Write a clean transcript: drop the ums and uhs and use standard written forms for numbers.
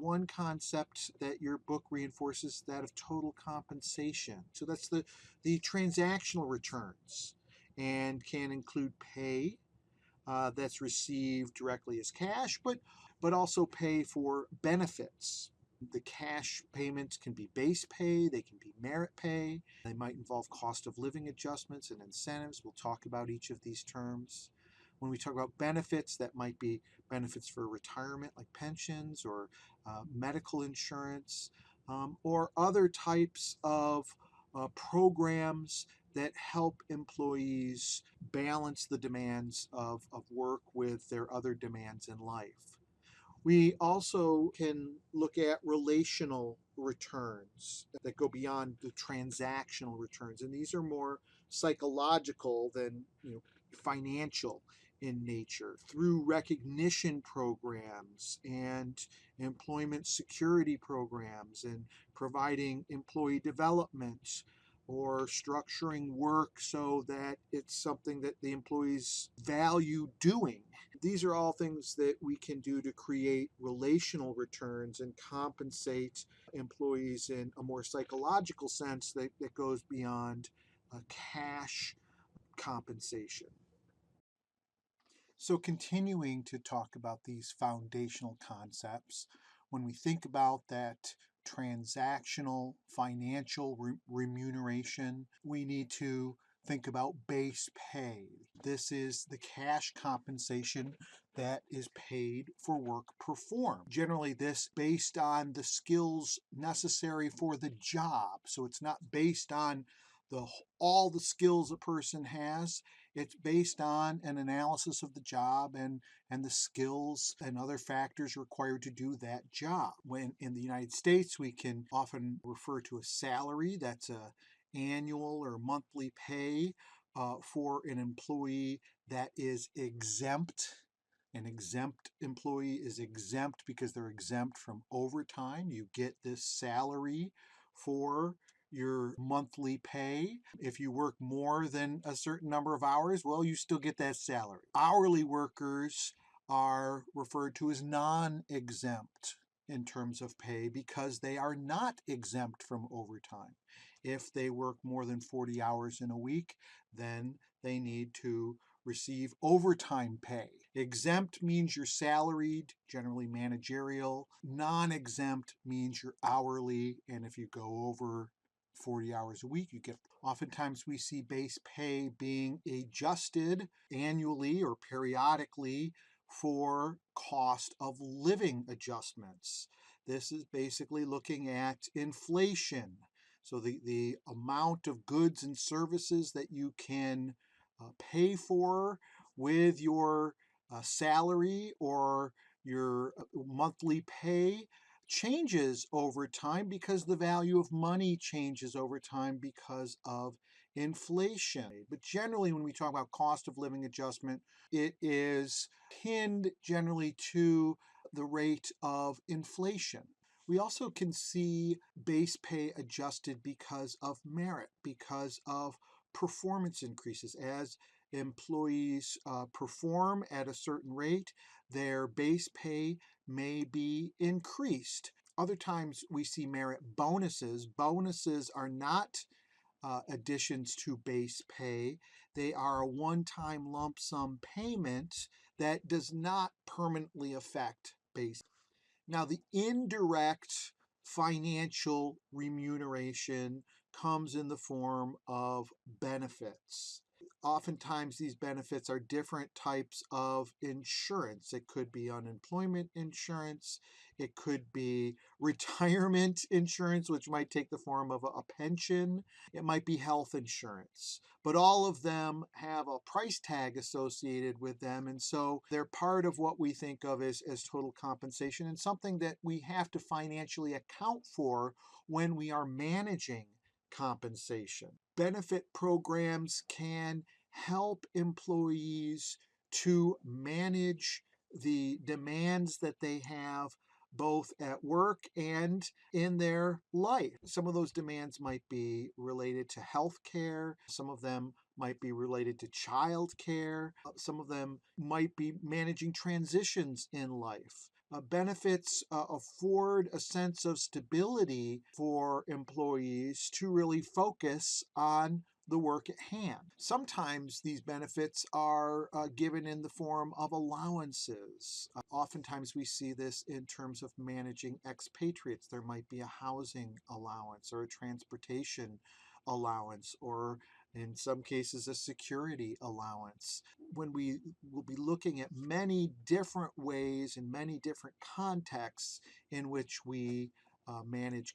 one concept that your book reinforces, that of total compensation. So that's the transactional returns, and can include pay that's received directly as cash, but also pay for benefits. The cash payments can be base pay, they can be merit pay, they might involve cost of living adjustments and incentives. We'll talk about each of these terms. When we talk about benefits, that might be benefits for retirement, like pensions or medical insurance, or other types of programs that help employees balance the demands of work with their other demands in life. We also can look at relational returns that go beyond the transactional returns, and these are more psychological than financial in nature, through recognition programs and employment security programs and providing employee development or structuring work so that it's something that the employees value doing. These are all things that we can do to create relational returns and compensate employees in a more psychological sense that goes beyond cash compensation. So, continuing to talk about these foundational concepts, when we think about that transactional financial remuneration, we need to think about base pay. This is the cash compensation that is paid for work performed. Generally, this based on the skills necessary for the job. So it's not based on all the skills a person has. It's based on an analysis of the job and the skills and other factors required to do that job. When in the United States, we can often refer to a salary. That's a annual or monthly pay for an employee that is exempt. An exempt employee is exempt because they're exempt from overtime. You get this salary for your monthly pay. If you work more than a certain number of hours, well, you still get that salary. Hourly workers are referred to as non-exempt in terms of pay because they are not exempt from overtime. If they work more than 40 hours in a week, then they need to receive overtime pay. Exempt means you're salaried, generally managerial. Non-exempt means you're hourly, and if you go over 40 hours a week, you get. Oftentimes we see base pay being adjusted annually or periodically for cost of living adjustments. This is basically looking at inflation. So the amount of goods and services that you can pay for with your salary or your monthly pay changes over time because the value of money changes over time because of inflation. But generally, when we talk about cost of living adjustment, it is pinned generally to the rate of inflation. We also can see base pay adjusted because of merit, because of performance increases. As employees perform at a certain rate, their base pay may be increased. Other times we see merit bonuses. Bonuses are not additions to base pay. They are a one-time lump sum payment that does not permanently affect base. Now, the indirect financial remuneration comes in the form of benefits. Oftentimes, these benefits are different types of insurance. It could be unemployment insurance, it could be retirement insurance, which might take the form of a pension, it might be health insurance. But all of them have a price tag associated with them, and so they're part of what we think of as total compensation and something that we have to financially account for when we are managing compensation. Benefit programs can help employees to manage the demands that they have both at work and in their life. Some of those demands might be related to health care. Some of them might be related to child care. Some of them might be managing transitions in life. Benefits afford a sense of stability for employees to really focus on the work at hand. Sometimes these benefits are given in the form of allowances. Oftentimes we see this in terms of managing expatriates. There might be a housing allowance or a transportation allowance, or in some cases a security allowance. When we will be looking at many different ways and many different contexts in which we manage